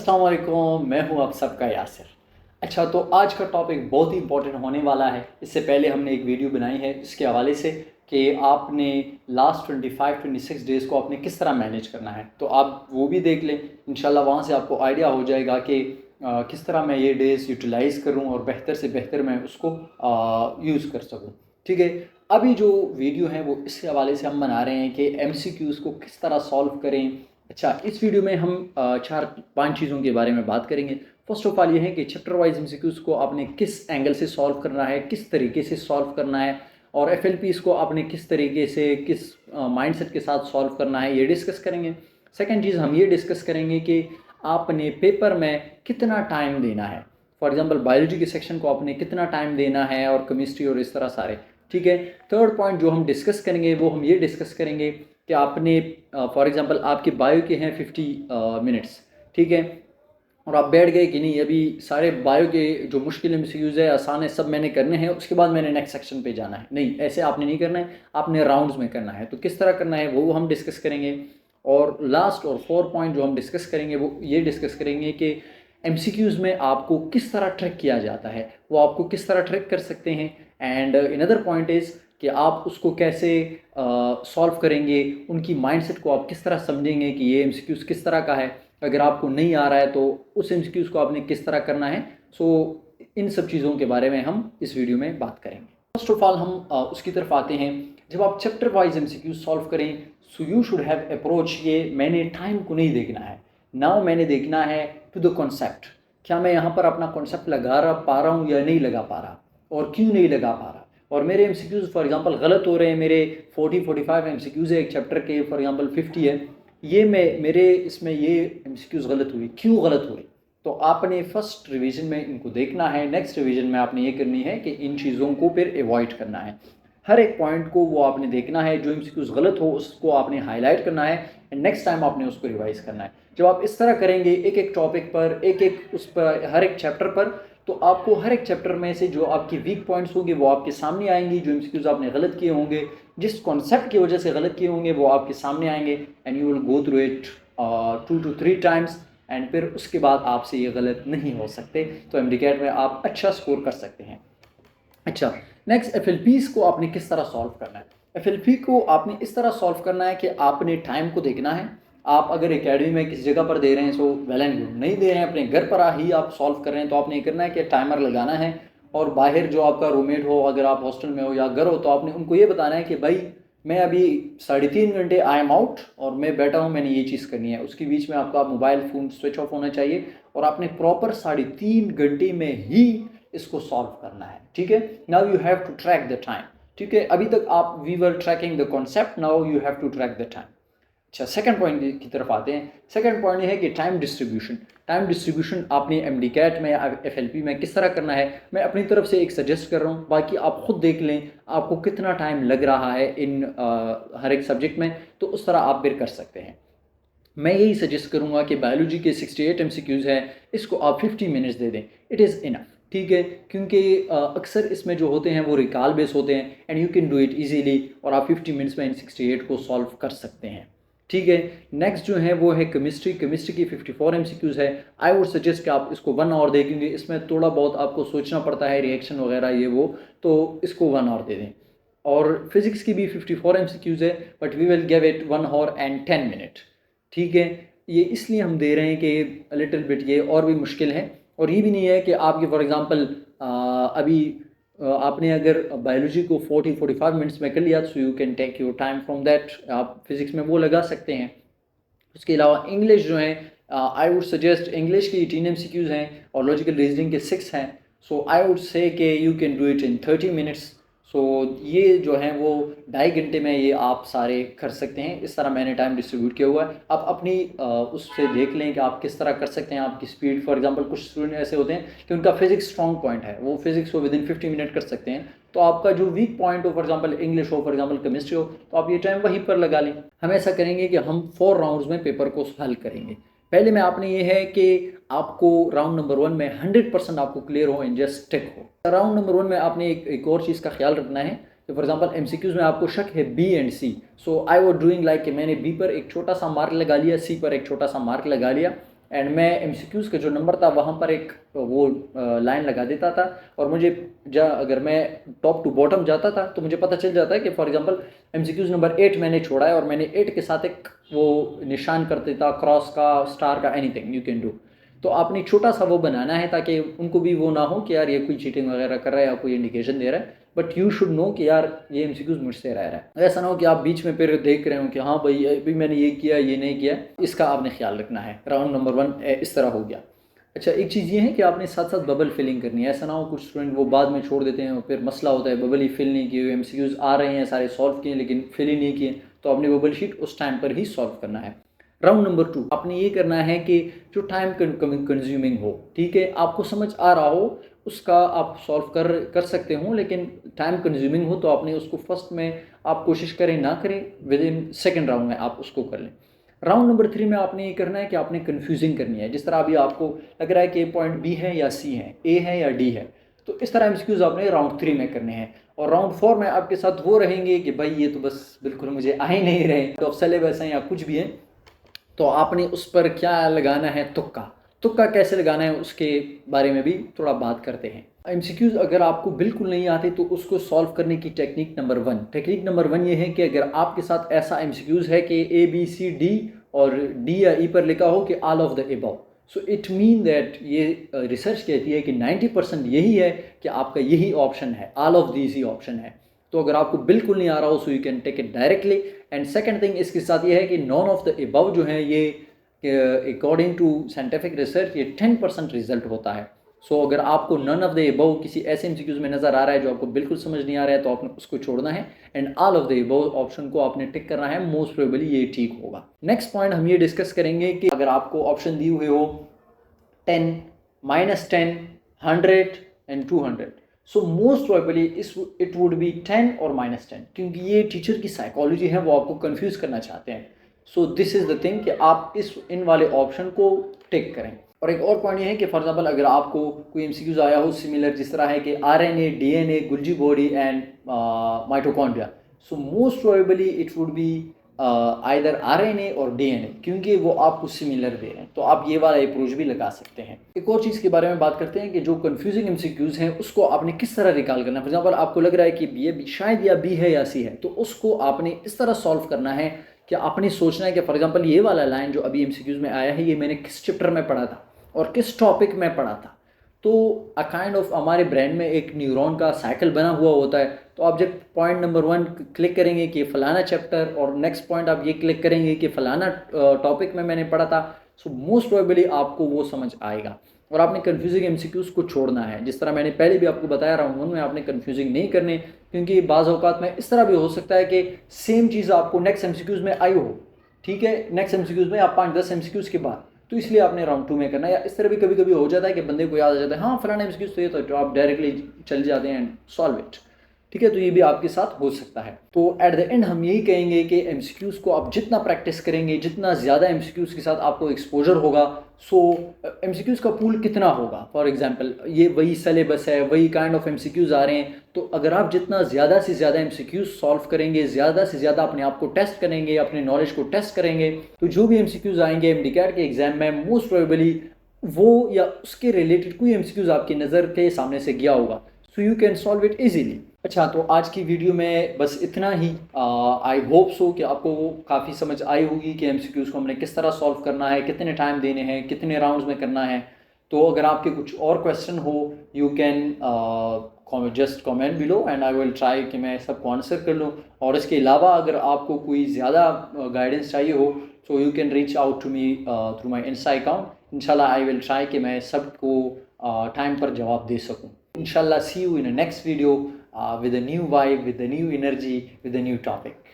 अस्सलाम वालेकुम, मैं हूं आप सबका यासिर। अच्छा, तो आज का टॉपिक बहुत ही इंपॉर्टेंट होने वाला है। इससे पहले हमने एक वीडियो बनाई है इसके हवाले से कि आपने लास्ट 25-26 डेज़ को आपने किस तरह मैनेज करना है, तो आप वो भी देख लें। इंशाल्लाह वहाँ से आपको आइडिया हो जाएगा कि किस तरह मैं ये डेज़ यूटिलाइज़ करूँ और बेहतर से बेहतर मैं उसको यूज़ कर सकूँ। ठीक है, अभी जो वीडियो है वो इस हवाले से हम बना रहे हैं कि MCQs को किस तरह सॉल्व करें। अच्छा, इस वीडियो में हम 4-5 चीज़ों के बारे में बात करेंगे। फर्स्ट ऑफ ऑल ये है कि चैप्टर वाइज MCQs को आपने किस एंगल से सॉल्व करना है, किस तरीके से सॉल्व करना है, और FLPs को आपने किस तरीके से किस माइंडसेट के साथ सॉल्व करना है, ये डिस्कस करेंगे। सेकंड चीज़ हम ये डिस्कस करेंगे कि आपने पेपर में कितना टाइम देना है। फॉर एग्जांपल बायोलॉजी के सेक्शन को आपने कितना टाइम देना है, और केमिस्ट्री और इस तरह सारे। ठीक है, थर्ड पॉइंट जो हम डिस्कस करेंगे वो हम ये डिस्कस करेंगे कि आपने फॉर एग्जांपल आपके बायो के हैं 50 मिनट्स, ठीक है, और आप बैठ गए कि नहीं अभी सारे बायो के जो मुश्किल MCQs है, आसान है, सब मैंने करने हैं, उसके बाद मैंने नेक्स्ट सेक्शन पे जाना है। नहीं, ऐसे आपने नहीं करना है, आपने राउंड्स में करना है। तो किस तरह करना है वो हम डिस्कस करेंगे। और लास्ट और फोर्थ पॉइंट जो हम डिस्कस करेंगे वो ये डिस्कस करेंगे कि MCQs में आपको किस तरह ट्रैक किया जाता है, वो आपको किस तरह ट्रैक कर सकते हैं। एंड अनदर पॉइंट इज़ कि आप उसको कैसे सॉल्व करेंगे, उनकी माइंडसेट को आप किस तरह समझेंगे कि ये MCQs किस तरह का है। अगर आपको नहीं आ रहा है तो उस MCQs को आपने किस तरह करना है। सो इन सब चीज़ों के बारे में हम इस वीडियो में बात करेंगे। फर्स्ट ऑफ ऑल हम उसकी तरफ आते हैं। जब आप चैप्टर वाइज MCQs सॉल्व करें, so you should have approach ये मैंने टाइम को नहीं देखना है, नाउ मैंने देखना है टू द कॉन्सेप्ट। क्या मैं यहाँ पर अपना कॉन्सेप्ट पा रहा हूँ या नहीं लगा पा रहा, और क्यों नहीं लगा पा रहा। और मेरे MCQs फॉर एग्जांपल गलत हो रहे हैं, मेरे 40-45 MCQs है एक चैप्टर के, फॉर एग्जांपल 50 है, ये मेरे इसमें ये MCQs गलत हुई, क्यों गलत हुए। तो आपने फर्स्ट रिवीजन में इनको देखना है, नेक्स्ट रिवीजन में आपने ये करनी है कि इन चीज़ों को फिर अवॉइड करना है। हर एक पॉइंट को वो आपने देखना है, जो MCQs गलत हो उसको आपने हाईलाइट करना है, एंड नेक्स्ट टाइम आपने उसको रिवाइज करना है। जब आप इस तरह करेंगे एक एक टॉपिक पर, एक एक उस पर, हर एक चैप्टर पर, तो आपको हर एक चैप्टर में से जो आपकी वीक पॉइंट्स होंगे वो आपके सामने आएंगी, जो MCQs आपने गलत किए होंगे, जिस कॉन्सेप्ट की वजह से गलत किए होंगे वो आपके सामने आएंगे, and you will go through it 2 to 3 times, and फिर उसके बाद आपसे ये गलत नहीं हो सकते। तो MCAT में आप अच्छा स्कोर कर सकते हैं। अच्छा, नेक्स्ट FLPs को आपने किस तरह सॉल्व करना है। FLP को आपने इस तरह सॉल्व करना है कि आपने टाइम को देखना है। आप अगर एकेडमी में किस जगह पर दे रहे हैं सो वेल एंड गुड, नहीं दे रहे हैं अपने घर पर ही आप सॉल्व कर रहे हैं, तो आपने ये करना है कि टाइमर लगाना है। और बाहर जो आपका रूममेट हो, अगर आप हॉस्टल में हो या घर हो, तो आपने उनको ये बताना है कि भाई मैं अभी 3.5 घंटे आई एम आउट और मैं बैठा हूँ, मैंने ये चीज़ करनी है। उसके बीच में आपका मोबाइल फ़ोन स्विच ऑफ होना चाहिए, और आपने प्रॉपर 3.5 घंटे में ही इसको सॉल्व करना है। ठीक है, now you have to track the time. ठीक है, अभी तक आप we were tracking the concept, now you have to track the time. अच्छा, सेकंड पॉइंट की तरफ आते हैं। सेकंड पॉइंट ये है कि टाइम डिस्ट्रीब्यूशन। टाइम डिस्ट्रीब्यूशन आपने MCAT में या FLP में किस तरह करना है, मैं अपनी तरफ से एक सजेस्ट कर रहा हूँ, बाकी आप खुद देख लें आपको कितना टाइम लग रहा है इन हर एक सब्जेक्ट में, तो उस तरह आप फिर कर सकते हैं। मैं यही सजेस्ट करूँगा कि बायोलॉजी के 68 MCQs हैं, इसको आप 50 मिनट्स दे दें, इट इज़ इनफ। ठीक है, क्योंकि अक्सर इसमें जो होते हैं वो रिकॉल बेस होते हैं, and you can do it easily, और आप 50 मिनट्स में इन 68 को सॉल्व कर सकते हैं। ठीक है, नेक्स्ट जो है वो है केमिस्ट्री। केमिस्ट्री की 54 MCQs है। आई वुड सजेस्ट कि आप इसको 1 आवर दें, क्योंकि इसमें थोड़ा बहुत आपको सोचना पड़ता है, रिएक्शन वगैरह ये वो, तो इसको 1 आवर दे दें। और फिजिक्स की भी 54 MCQs है, but we will give it 1 hour and 10 minute. ठीक है, ये इसलिए हम दे रहे हैं कि लिटिल बिट ये और भी मुश्किल है, और ये भी नहीं है कि आपके फॉर एग्जांपल अभी आपने अगर बायोलॉजी को 40-45 मिनट्स में कर लिया, so you can take your time from that, आप फिजिक्स में वो लगा सकते हैं। उसके अलावा इंग्लिश जो है, आई वुड सजेस्ट इंग्लिश की 18 MCQs हैं और लॉजिकल रीजनिंग के 6 हैं। सो आई वुड से कि you can do it in 30 minutes. So ये जो है वो 2.5 घंटे में ये आप सारे कर सकते हैं। इस तरह मैंने टाइम डिस्ट्रीब्यूट किया हुआ है। आप अपनी उससे देख लें कि आप किस तरह कर सकते हैं, आपकी स्पीड। फॉर एग्जांपल कुछ स्टूडेंट ऐसे होते हैं कि उनका फिजिक्स स्ट्रॉन्ग पॉइंट है, वो फिजिक्स को विदिन 50 मिनट कर सकते हैं, तो आपका जो वीक पॉइंट हो, फॉर एग्जांपल इंग्लिश हो, फॉर एग्जांपल केमिस्ट्री हो, तो आप ये टाइम वहीं पर लगा लें। हम ऐसा करेंगे कि हम 4 राउंड्स में पेपर को हल करेंगे। पहले में आपने ये है कि आपको राउंड नंबर 1 में 100% आपको क्लियर हो, एंड जस्ट टिक हो। राउंड नंबर 1 में आपने एक और चीज़ का ख्याल रखना है। तो फॉर एग्जांपल MCQs में आपको शक है B and C, so I was doing like कि मैंने B पर एक छोटा सा मार्क लगा लिया, C पर एक छोटा सा मार्क लगा लिया, एंड मैं एमसीक्यूज़ का जो नंबर था वहाँ पर एक वो लाइन लगा देता था, और मुझे अगर मैं टॉप टू बॉटम जाता था तो मुझे पता चल जाता है कि फॉर एग्जांपल एमसीक्यूज़ नंबर 8 मैंने छोड़ा है, और मैंने 8 के साथ एक वो निशान कर देता, क्रॉस का, स्टार का, एनीथिंग यू कैन डू। तो आपने छोटा सा वो बनाना है ताकि उनको भी वो ना हो कि यार ये कोई चीटिंग वगैरह कर रहा है या कोई इंडिकेशन दे रहा है, बट यू शुड नो कि यार ये एमसीक्यूज़ मुझसे रह रहा है। ऐसा ना हो कि आप बीच में फिर देख रहे हो कि हाँ भाई अभी मैंने ये किया, ये नहीं किया। इसका आपने ख्याल रखना है। राउंड नंबर 1 इस तरह हो गया। अच्छा, एक चीज़ ये है कि आपने साथ साथ बबल फिलिंग करनी है। ऐसा ना हो कुछ स्टूडेंट वो बाद में छोड़ देते हैं और फिर मसला होता है, बबल ही फिल नहीं किए, एमसीक्यूज़ आ रहे हैं सारे सॉल्व किए लेकिन फिल ही नहीं किए, तो आपने बबल शीट उस टाइम पर ही सॉल्व करना है। राउंड नंबर 2 आपने ये करना है कि जो टाइम कंज्यूमिंग हो, ठीक है, आपको समझ आ रहा हो, उसका आप सॉल्व कर सकते हो, लेकिन टाइम कंज्यूमिंग हो तो आपने उसको फर्स्ट में आप कोशिश करें ना करें, विद इन सेकेंड राउंड में आप उसको कर लें। राउंड नंबर 3 में आपने ये करना है कि आपने कन्फ्यूजिंग करनी है। जिस तरह अभी आपको लग रहा है कि पॉइंट बी है या सी है, ए है या डी है, तो इस तरह एमसीक्यूज आपने राउंड 3 में करने हैं। और राउंड 4 में आपके साथ वो रहेंगे कि भाई ये तो बस बिल्कुल मुझे आ ही नहीं रहे, तो सिलेबस है या कुछ भी है, तो आपने उस पर क्या लगाना है, तुक्का। तुक्का कैसे लगाना है उसके बारे में भी थोड़ा बात करते हैं। एमसीक्यूज अगर आपको बिल्कुल नहीं आते तो उसको सॉल्व करने की टेक्निक नंबर 1 ये है कि अगर आपके साथ ऐसा एमसीक्यूज है कि ए बी सी डी और डी या ई पर लिखा हो कि all of the above, so it mean that ये रिसर्च कहती है कि 90% यही है कि आपका यही ऑप्शन है, ऑल ऑफ दीज ही ऑप्शन है। तो अगर आपको बिल्कुल नहीं आ रहा हो so you can take it directly. And second thing इसके साथ ये है कि नॉन ऑफ द अबव जो है ये अकॉर्डिंग टू साइंटिफिक रिसर्च ये 10% रिजल्ट होता है। सो अगर आपको नन ऑफ द अबव किसी ऐसे एमसीक्यूज में नज़र आ रहा है जो आपको बिल्कुल समझ नहीं आ रहा है, तो आपने उसको छोड़ना है and all of the above option को आपने टिक करना है, मोस्ट प्रोबेबली ये ठीक होगा। नेक्स्ट पॉइंट हम ये डिस्कस करेंगे कि अगर आपको ऑप्शन दिए हुए हो 10, -10, 100 and 200, so most probably it would B 10 और -10, क्योंकि ये टीचर की साइकोलॉजी है, वो आपको कंफ्यूज करना चाहते हैं। So this is the thing कि आप इन वाले ऑप्शन को टिक करें। और एक और पॉइंट ये है कि फॉर एग्जाम्पल अगर आपको कोई एमसीक्यूज आया हो सिमिलर, जिस तरह है कि RNA, DNA, golgi body and mitochondria, so most probably it would be either RNA और डीएनए, क्योंकि वो आपको सिमिलर दे रहे हैं, तो आप ये वाला अप्रोच भी लगा सकते हैं। एक और चीज़ के बारे में बात करते हैं कि जो कंफ्यूजिंग एमसीक्यूज हैं उसको आपने किस तरह रिकॉल करना है। फॉर एग्जाम्पल आपको लग रहा है कि ये शायद या बी है या सी है, तो उसको आपने इस तरह सॉल्व करना है कि आपने सोचना है कि फॉर एग्जाम्पल ये वाला लाइन जो अभी एमसीक्यूज में आया है, ये मैंने किस चैप्टर में पढ़ा था और किस टॉपिक में पढ़ा था। तो अ काइंड ऑफ हमारे ब्रेन में एक न्यूरॉन का साइकिल बना हुआ होता है, तो आप जब पॉइंट नंबर 1 क्लिक करेंगे कि फ़लाना चैप्टर, और नेक्स्ट पॉइंट आप ये क्लिक करेंगे कि फ़लाना टॉपिक में मैंने पढ़ा था, सो मोस्ट प्रोबेबली आपको वो समझ आएगा। और आपने कन्फ्यूजिंग एमसीक्यूज़ को छोड़ना है। जिस तरह मैंने पहले भी आपको बताया, राउंड 1 में आपने कन्फ्यूजिंग नहीं करने, क्योंकि बाज़ औक़ात में इस तरह भी हो सकता है कि सेम चीज़ आपको नेक्स्ट एमसीक्यूज़ में आई हो, ठीक है, नेक्स्ट एमसीक्यूज़ में आप 5-10 एमसीक्यूज़ के बाद, तो इसलिए आपने राउंड 2 में करना है। या इस तरह भी कभी कभी हो जाता है कि बंदे को याद आ जाता है, हाँ फलाना एमसीक्यूज़ तो ये, तो आप डायरेक्टली चल जाते हैं एंड सॉल्व इट, ठीक है। तो ये भी आपके साथ हो सकता है। तो एट द एंड हम यही कहेंगे कि एमसीक्यूज़ को आप जितना प्रैक्टिस करेंगे, जितना ज़्यादा एमसीक्यूज़ के साथ आपको एक्सपोजर होगा, सो एमसीक्यूज़ का पूल कितना होगा। फॉर एग्जांपल ये वही सिलेबस है, वही काइंड ऑफ एमसीक्यूज़ आ रहे हैं, तो अगर आप जितना ज़्यादा से ज़्यादा एमसीक्यूज़ सॉल्व करेंगे, ज़्यादा से ज़्यादा अपने आप को टेस्ट करेंगे, अपने नॉलेज को टेस्ट करेंगे, तो जो भी एमसीक्यूज़ आएंगे एमडीकैट के एग्ज़ाम में, मोस्ट प्रोबेबली वो या उसके रिलेटेड कोई एमसीक्यूज़ आपकी नज़र के सामने से गया होगा, सो you can solve it easily. अच्छा, तो आज की वीडियो में बस इतना ही। आई होप सो कि आपको काफ़ी समझ आई होगी कि एमसीक्यूज़ को हमने किस तरह सॉल्व करना है, कितने टाइम देने हैं, कितने राउंड्स में करना है। तो अगर आपके कुछ और क्वेश्चन हो, you can just comment below and I will try कि मैं सबको आंसर कर लूँ। और इसके अलावा अगर आपको कोई ज़्यादा गाइडेंस चाहिए हो, so you can reach out to me through my insta account. इंशाल्लाह आई विल ट्राई कि मैं सबको टाइम पर जवाब दे सकूँ। Inshallah, see you in the next video with a new vibe, with a new energy, with a new topic.